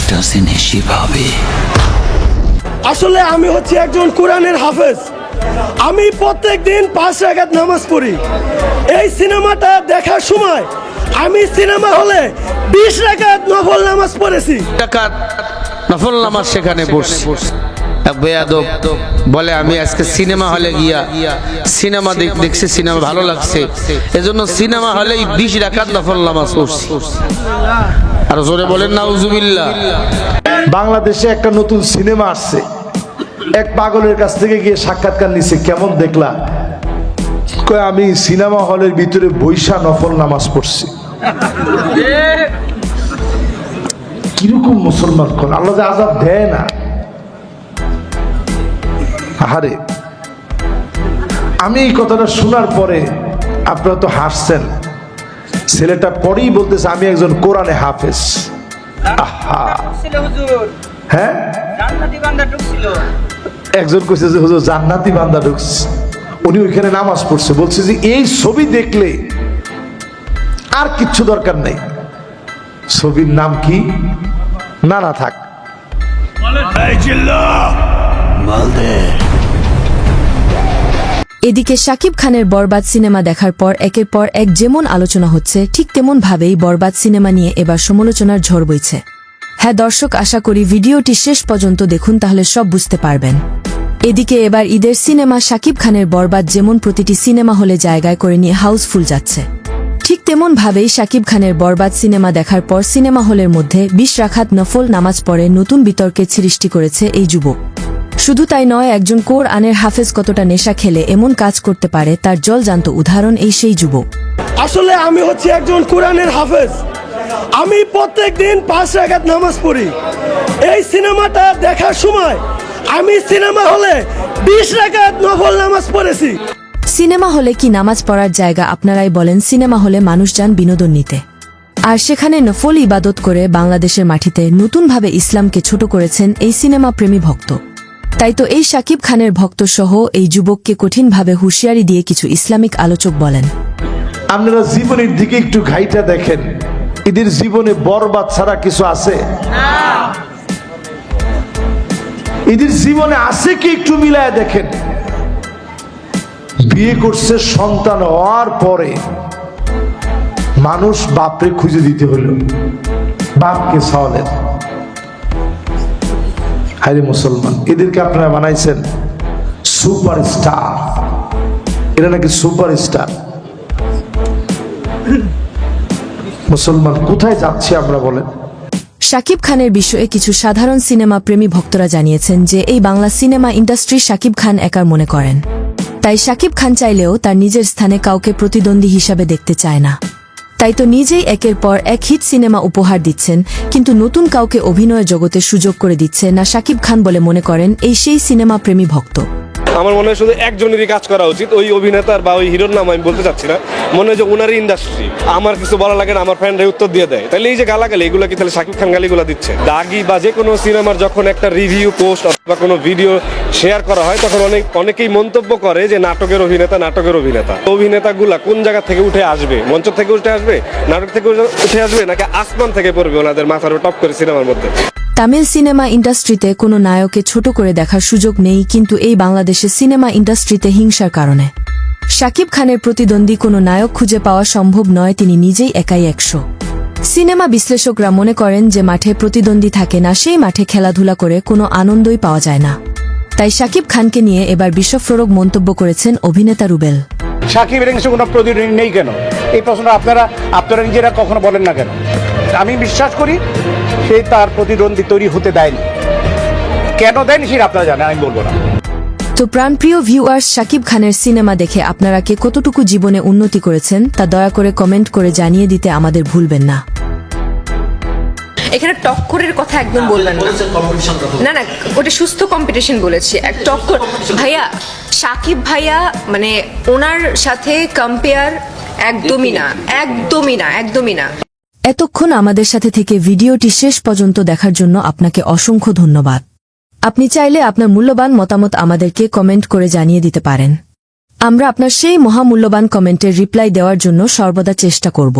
একটা জিনিসই ভাবি, আসলে আমি হচ্ছে একজন কোরআনের হাফেজ। আমি প্রত্যেকদিন 5 রাকাত নামাজ পড়ি। এই সিনেমাটা দেখার সময় আমি সিনেমা হলে 20 রাকাত নফল নামাজ পড়েছি। রাকাত নফল নামাজ সেখানে পড়ছি। এক বেয়াদব বলে আমি আজকে সিনেমা হলে গিয়া সিনেমা দেখছি, সিনেমা ভালো লাগছে, এজন্য সিনেমা হলেই 20 রাকাত নফল নামাজ পড়ছি। আর জোরে বলেন নাউজুবিল্লাহ। বাংলাদেশে একটা নতুন সিনেমা আসছে, এক পাগলের কাছ থেকে গিয়ে সাক্ষাৎকার নিছে, কেমন দেখলা? কয় আমি সিনেমা হলের ভিতরে বৈশা নফল নামাজ পড়ছি। কিরকম মুসলমান কোন আল্লাহ যে আযাব দেয় না। আহারে, আমি এই কথাটা শোনার পরে আপনারা তো হাসছেন, ছেলেটা পরেই বলতেছে আমি একজন কোরআনে হাফেজ। আহা, হ্যাঁ, একজন কইছে যে হুজুর জান্নাতি বান্দা ঢুকছে, উনি ওইখানে নামাজ পড়ছে। বলছে যে এই ছবি দেখলে আর কিচ্ছু দরকার নেই। ছবির নাম কি? না না থাক। এদিকে শাকিব খানের বরবাদ সিনেমা দেখার পর একের পর এক যেমন আলোচনা হচ্ছে, ঠিক তেমন ভাবেই বরবাদ সিনেমা নিয়ে এবার সমালোচনার ঝড় বইছে। হ্যাঁ দর্শক, আশা করি ভিডিওটি শেষ পর্যন্ত দেখুন, তাহলে সব বুঝতে পারবেন। এদিকে এবার ঈদের সিনেমা শাকিব খানের বরবাদ যেমন প্রতিটি সিনেমা হলে জায়গায় করে নিয়ে হাউসফুল যাচ্ছে, ঠিক তেমন ভাবেই শাকিব খানের বরবাদ সিনেমা দেখার পর সিনেমা হলের মধ্যে 20 রাকাত নফল নামাজ পড়ে নতুন বিতর্কের সৃষ্টি করেছে এই যুবক। শুধু তাই নয়, একজন কোরআনের হাফেজ কতটা নেশা খেলে এমন কাজ করতে পারে তার জলজান্ত উদাহরণ এই সেই যুবক। আসলে আমি হচ্ছে একজন কোরআনের হাফেজ। আমি প্রত্যেকদিন 5 রাকাত নামাজ পড়ি। এই সিনেমাটা দেখার সময় আমি সিনেমা হলে 20 রাকাত নফল নামাজ পড়েছি। সিনেমা হলে কি নামাজ পড়ার জায়গা? আপনারাই বলেন। সিনেমা হলে মানুষ যান বিনোদন নিতে, আর সেখানে নফল ইবাদত করে বাংলাদেশের মাটিতে নতুনভাবে ইসলামকে ছোট করেছেন এই সিনেমা প্রেমী ভক্ত। তাই তো এই শাকিব খানের ভক্ত সহ এই যুবককে কঠিনভাবে হুঁশিয়ারি দিয়ে কিছু ইসলামিক আলোচক বলেন, আপনারা জীবনের দিকে একটু ঘাইটা দেখেন, এদের জীবনে বরবাদ ছাড়া কিছু আছে? এদের জীবনে আছে কি? একটু মিলায় দেখেন। বিয়ে করছে, সন্তান হওয়ার পরে মানুষ বাপরে খুঁজে দিতে হলো, বাপকে সাওয়ালেন। হায় মুসলমান, এদেরকে আপনারা বানাইছেন সুপারস্টার। এরা নাকি সুপারস্টার। মুসলমান কোথায় যাচ্ছি আমরা বলেন? শাকিব খানের বিষয়ে কিছু সাধারণ সিনেমা প্রেমী ভক্তরা জানিয়েছেন যে এই বাংলা সিনেমা ইন্ডাস্ট্রি শাকিব খান একার মনে করেন। তাই শাকিব খান চাইলেও তার নিজের স্থানে কাউকে প্রতিদ্বন্দ্বী হিসাবে দেখতে চায় না। তাই তো নিজেই একের পর এক হিট সিনেমা উপহার দিচ্ছেন, কিন্তু নতুন কাউকে অভিনয় জগতে সুযোগ করে দিচ্ছে না শাকিব খান বলে মনে করেন এই সেই সিনেমা প্রেমী ভক্ত। আমার মনে হয় শুধু একজনেরই কাজ করা উচিত, ওই অভিনেতার বা ওই হিরোর নাম আমি বলতে চাচ্ছি না, মনে হয় যে ওনারই ইন্ডাস্ট্রি। আমার কিছু বলা লাগে না, আমার ফ্রেন্ডরা উত্তর দিয়ে দেয়। তাহলে এই যে গালাগালি, এগুলো কি তাহলে শাকিব খান গালিগুলো দিচ্ছে? দাগি বা যে কোনো সিনেমার যখন একটা রিভিউ পোস্ট অথবা কোনো ভিডিও শেয়ার করা হয়, তখন অনেকেই মন্তব্য করে যে নাটকের অভিনেতা। অভিনেতাগুলা কোন জায়গা থেকে উঠে আসবে? মঞ্চ থেকে উঠে আসবে, নাটক থেকে উঠে আসবে, নাকি আসমান থেকে পড়বে ওনাদের মাথার টপ করে সিনেমার মধ্যে? তামিল সিনেমা ইন্ডাস্ট্রিতে কোনো নায়ককে ছোট করে দেখার সুযোগ নেই, কিন্তু এই বাংলাদেশের সিনেমা ইন্ডাস্ট্রিতে হিংসার কারণে শাকিব খানের প্রতিদ্বন্দ্বী কোনো নায়ক খুঁজে পাওয়া সম্ভব নয়। তিনি নিজেই একাই 100। সিনেমা বিশ্লেষকরা মনে করেন যে মাঠে প্রতিদ্বন্দ্বী থাকে না, সেই মাঠে খেলাধুলা করে কোনো আনন্দই পাওয়া যায় না। তাই শাকিব খানকে নিয়ে এবার বিস্ফোরক মন্তব্য করেছেন অভিনেতা রুবেল। শাকিবের কোনো প্রতিদ্বন্দ্বী নেই কেন? এই প্রশ্ন আপনারা নিজেরা কখনো বলেন না কেন? আমি বিশ্বাস করি সে তার প্রতিদ্বন্দ্বী তৈরি হতে দেয়নি। কেন দেয়নি সেটা আপনারা জানেন, আমি বলবো না। তো প্রাণপ্রিয় ভিউয়ার্স, শাকিব খানের সিনেমা দেখে আপনারা কে কতটুকু জীবনে উন্নতি করেছেন তা দয়া করে কমেন্ট করে জানিয়ে দিতে আমাদের ভুলবেন না। এখানে টক্করের কথা একদম বললেন না। না, ওটা সুস্থ কম্পিটিশন বলেছি। এক টক্কর ভাইয়া, শাকিব ভাইয়া মানে ওনার সাথে কম্পেয়ার একদমই না। এতক্ষণ আমাদের সাথে থেকে ভিডিওটি শেষ পর্যন্ত দেখার জন্য আপনাকে অসংখ্য ধন্যবাদ। আপনি চাইলে আপনার মূল্যবান মতামত আমাদেরকে কমেন্ট করে জানিয়ে দিতে পারেন। আমরা আপনার সেই মহামূল্যবান কমেন্টের রিপ্লাই দেওয়ার জন্য সর্বদা চেষ্টা করব।